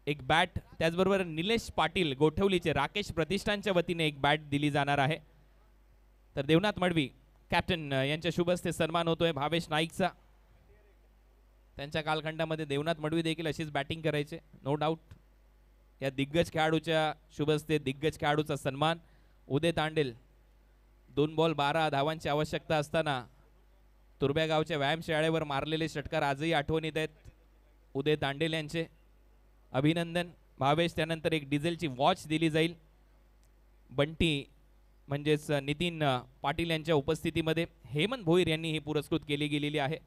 एक बॅट, त्याचबरोबर निलेश पाटील गोठवलीचे राकेश प्रतिष्ठानच्या वतीने एक बॅट दिली जाणार आहे. तर देवनाथ मडवी कॅप्टन यांच्या शुभ हस्ते सन्मान होतोय भावेश नाईकचा. त्यांच्या कालखंडामध्ये देवनाथ मडवी देखील अशीच बॅटिंग करायचे, नो डाऊट. या दिग्गज खेळाडूच्या शुभ हस्ते दिग्गज खेळाडूचा सन्मान. उदय तांडेल 2 बॉल 12 धावांची आवश्यकता असताना तुर्ब्या गावच्या व्यायामशाळेवर मारलेले षटकार आजही आठवणीत आहेत उदय तांडेल यांचे. अभिनंदन भावेश. त्यानंतर एक डिझेलची वॉच दिली जाईल बंटी म्हणजेच नितीन पाटील यांच्या उपस्थितीमध्ये. हेमंत भोईर यांनी ही पुरस्कृत केली गेलेली आहे.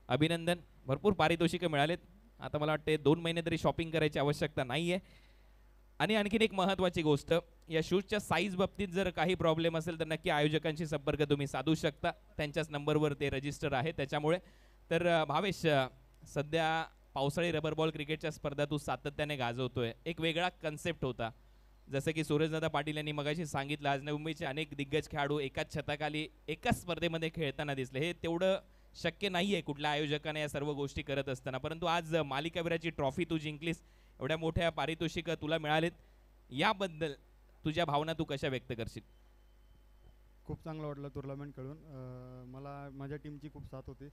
अभिनंदन. भरपूर पारितोषिकं मिळालेत. आता मला वाटते 2 महिने तरी शॉपिंग करायची आवश्यकता नाही आहे. आणि आणखीन एक महत्त्वाची गोष्ट, या शूजच्या साईज बाबतीत जर काही प्रॉब्लेम असेल तर नक्की आयोजकांशी संपर्क तुम्ही साधू शकता. त्यांच्याच नंबरवर ते रजिस्टर आहे त्याच्यामुळे. तर भावेश, सध्या पावसाळी रबर बॉल क्रिकेटच्या स्पर्धा तू सातत्याने गाजवतोय. एक वेगळा कन्सेप्ट होता, जसं की सूरजदादा पाटील यांनी मगाशी सांगितलं, आज मुंबईचे अनेक दिग्गज खेळाडू एकाच छताखाली एकाच स्पर्धेमध्ये खेळताना दिसले. हे तेवढं शक्य नाही आहे कुठल्या आयोजकाने या सर्व गोष्टी करत असताना. परंतु आज मालिकावीराची ट्रॉफी तू जिंकलीस, एवढ्या मोठ्या पारितोषिकं तुला मिळालेत. याबद्दल तुझ्या भावना तू कशा व्यक्त करशील? खूप चांगलं वाटलं टुर्नामेंटकडून. मला माझ्या टीमची खूप साथ होती.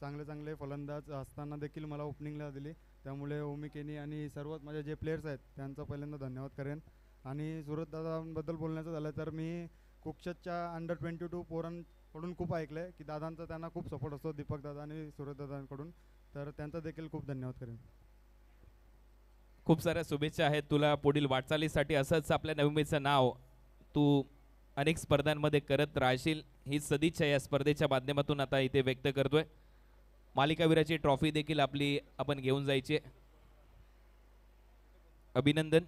चांगले चांगले फलंदाज असताना देखील मला ओपनिंगला दिली. त्यामुळे ओमी केनी आणि सर्व माझे जे प्लेयर्स आहेत त्यांचा पहिल्यांदा धन्यवाद करेन. आणि सूरजदादांबद्दल बोलण्याचं झालं तर मी कुक्षतच्या अंडर 22 पोरांकडून खूप ऐकलं आहे की दादांचा त्यांना खूप सपोर्ट असतो, दीपक दादा आणि सूरजदादांकडून. तर त्यांचा देखील खूप धन्यवाद करेन. खूप साऱ्या शुभेच्छा आहेत तुला पुढील वाटचालीसाठी. असंच आपल्या नवी मुंबईचं नाव तू अनेक स्पर्धांमध्ये करत राहशील ही सदिच्छा या स्पर्धेच्या माध्यमातून आता इथे व्यक्त करतोय. मालिकावीराची ट्रॉफी देखील आपली आपण घेऊन जायची. अभिनंदन.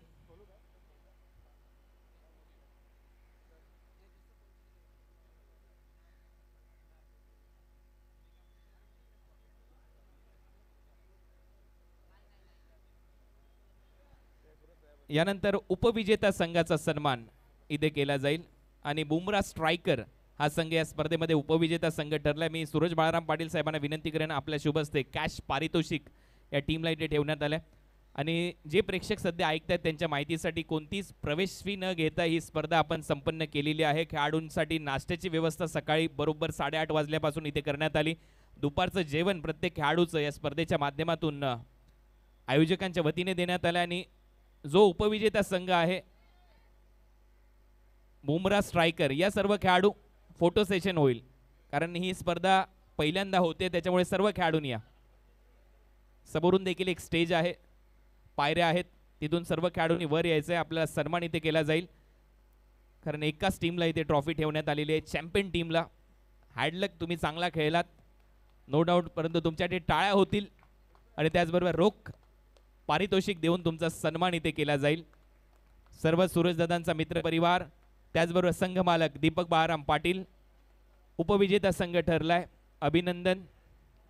यानंतर उपविजेता संघाचा सन्मान इथे केला जाईल आणि बुमरा स्ट्रायकर हा संघ या स्पर्धेमध्ये उपविजेता संघ ठरलाय. मी सूरज बाळाराम पाटील साहेबांना विनंती करेन, आपल्या शुभ हस्ते कॅश पारितोषिक या टीमला इथे ठेवण्यात आलंय. आणि जे प्रेक्षक सध्या ऐकतात त्यांच्या माहितीसाठी, कोणतीच प्रवेश फी न घेता ही स्पर्धा आपण संपन्न केलेली आहे. खेळाडूंसाठी नाश्त्याची व्यवस्था सकाळी बरोबर 8:30 वाजल्यापासून इथे करण्यात आली. दुपारचं जेवण प्रत्येक खेळाडूचं या स्पर्धेच्या माध्यमातून आयोजकांच्या वतीने देण्यात आलं. आणि जो उपविजेता संघ आहे बुमरा स्ट्रायकर, या सर्व खेळाडू फोटो सेशन होईल, कारण ही स्पर्धा पहिल्यांदा होते त्याच्यामुळे सर्व खेळाडूंनी या. समोरून देखील एक स्टेज आहे, पायऱ्या आहेत, तिथून सर्व खेळाडूंनी वर यायचं आहे. आपल्याला सन्मान इथे केला जाईल कारण एकाच टीमला इथे ट्रॉफी ठेवण्यात आलेली आहे, चॅम्पियन टीमला. हॅडलक, तुम्ही चांगला खेळलात नो डाऊट, परंतु तुमच्यासाठी टाळ्या होतील आणि त्याचबरोबर रोख पारितोषिक देऊन तुमचा सन्मान इथे केला जाईल. सर्व सूरजदादांचा मित्रपरिवार, त्याचबरोबर संघ मालक दीपक बाळाराम पाटील उपविजेता संघ ठरलाय. अभिनंदन.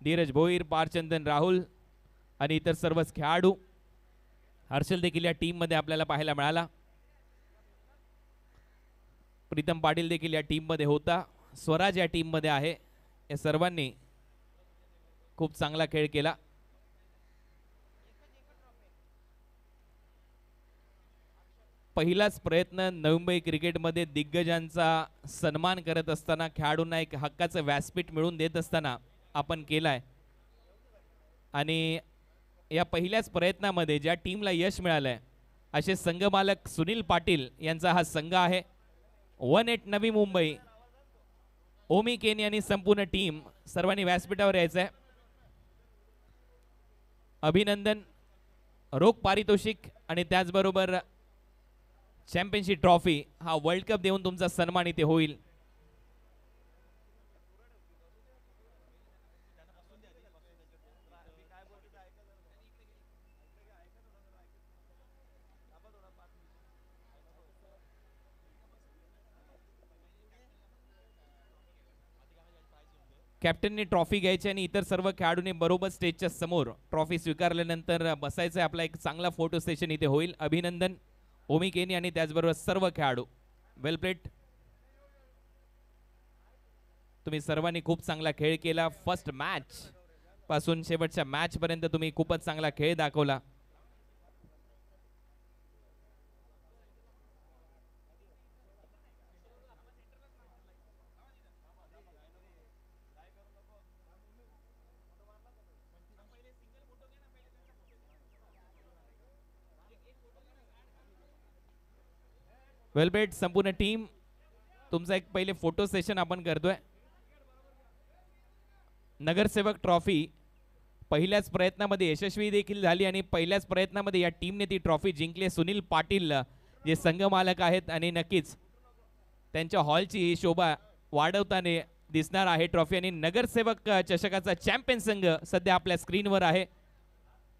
धीरज भोईर, पारचंदन राहुल आणि इतर सर्वच खेळाडू. हर्षल देखील या टीममध्ये आपल्याला पाहायला मिळाला. प्रीतम पाटील देखील या टीममध्ये होता. स्वराज या टीममध्ये आहे. या सर्वांनी खूप चांगला खेळ केला. पहिलाच प्रयत्न नवी मुंबई क्रिकेटमध्ये दिग्गजांचा सन्मान करत असताना, खेळाडूंना एक हक्काचं व्यासपीठ मिळवून देत असताना आपण केलाय. आणि या पहिल्याच प्रयत्नामध्ये ज्या टीमला यश मिळालंय असे संघ मालक सुनील पाटील यांचा हा संघ आहे. 1-8 नवी मुंबई. ओमी केनी आणि संपूर्ण टीम सर्वांनी व्यासपीठावर यायचं आहे. अभिनंदन, रोख पारितोषिक आणि त्याचबरोबर चॅम्पियनशिप ट्रॉफी हा वर्ल्ड कप देऊन तुमचा सन्मान इथे होईल. कॅप्टननी ट्रॉफी घ्यायची आणि इतर सर्व खेळाडूंनी बरोबर स्टेजच्या समोर ट्रॉफी स्वीकारल्यानंतर बसायचं. आपला एक चांगला फोटो सेशन इथे होईल. अभिनंदन ओमी केनी आणि त्याचबरोबर सर्व खेळाडू. वेल प्लेड. तुम्ही सर्वांनी खूप चांगला खेळ केला. फर्स्ट मॅच पासून शेवटच्या मॅच पर्यंत तुम्ही खूपच चांगला खेळ दाखवला. वेल प्लेड संपूर्ण टीम. तुमचा एक पहिले फोटो सेशन आपण करतोय. नगरसेवक ट्रॉफी पहिल्याच प्रयत्नामध्ये यशस्वी देखील झाली आणि पहिल्याच प्रयत्नामध्ये या टीमने ती ट्रॉफी जिंकली. सुनील पाटील जे संघ मालक आहेत आणि नक्कीच त्यांच्या हॉलची शोभा वाढवताना दिसणार आहे ट्रॉफी. आणि नगरसेवक चषकाचा चॅम्पियन संघ सध्या आपल्या स्क्रीनवर आहे.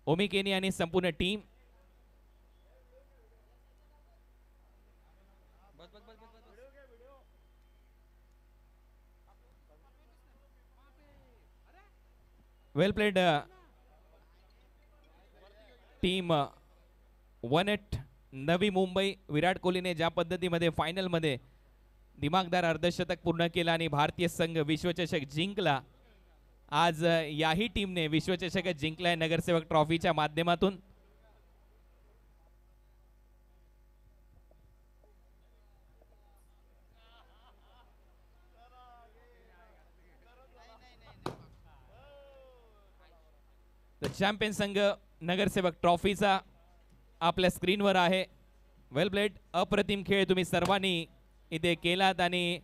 ओमी केनी आणि संपूर्ण टीम. वेल प्लेड टीम 1-8 नवी मुंबई. विराट कोहलीने ज्या पद्धतीमध्ये फायनलमध्ये दिमागदार अर्धशतक पूर्ण केला आणि भारतीय संघ विश्वचषक जिंकला. आज याही टीमने विश्वचषक जिंकलाय नगरसेवक ट्रॉफीच्या माध्यमातून. चॅम्पियन संघ नगरसेवक ट्रॉफीचा आपल्या स्क्रीनवर आहे. वेल प्लेड. अप्रतिम खेळ तुम्ही सर्वांनी इथे केलात आणि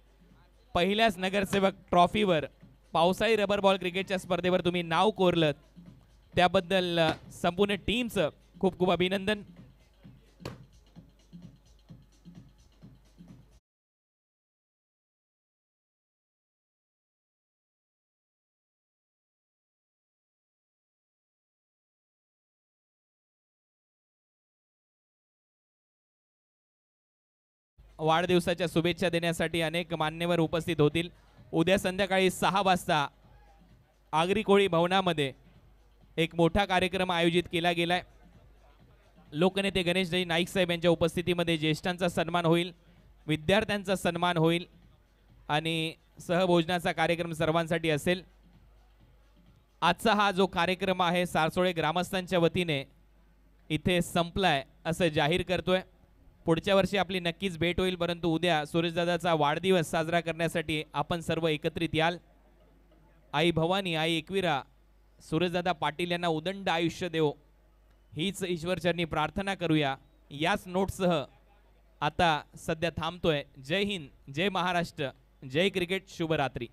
पहिल्याच नगरसेवक ट्रॉफीवर पावसाळी रबर बॉल क्रिकेटच्या स्पर्धेवर तुम्ही नाव कोरलं. त्याबद्दल संपूर्ण टीमचं खूप खूप अभिनंदन. वाढदिवसाच्या शुभेच्छा देण्यासाठी अनेक मान्यवर उपस्थित होतील. उद्या संध्याकाळी 6 वाजता आगरी कोळी भवनामध्ये एक मोठा कार्यक्रम आयोजित केला गेलाय. लोकनेते गणेशजी नाईक साहेब यांच्या उपस्थितीमध्ये ज्येष्ठांचा सन्मान होईल, विद्यार्थ्यांचा सन्मान होईल आणि सहभोजनाचा कार्यक्रम सर्वांसाठी असेल. आजचा हा जो कार्यक्रम आहे सारसोळे ग्रामस्थांच्या वतीने इथे संपलाय असं जाहीर करतोय. पुढच्या वर्षी आपली नक्कीच भेट होईल, परंतु उद्या सुरेशदादाचा वाढदिवस साजरा करण्यासाठी आपण सर्व एकत्रित याल. आई भवानी, आई एकविरा सुरेशदादा पाटील यांना उदंड आयुष्य देवो हीच ईश्वरचरणी प्रार्थना करूया. याच नोटसह आता सध्या थांबतोय. जय हिंद, जय महाराष्ट्र, जय क्रिकेट, शुभरात्री.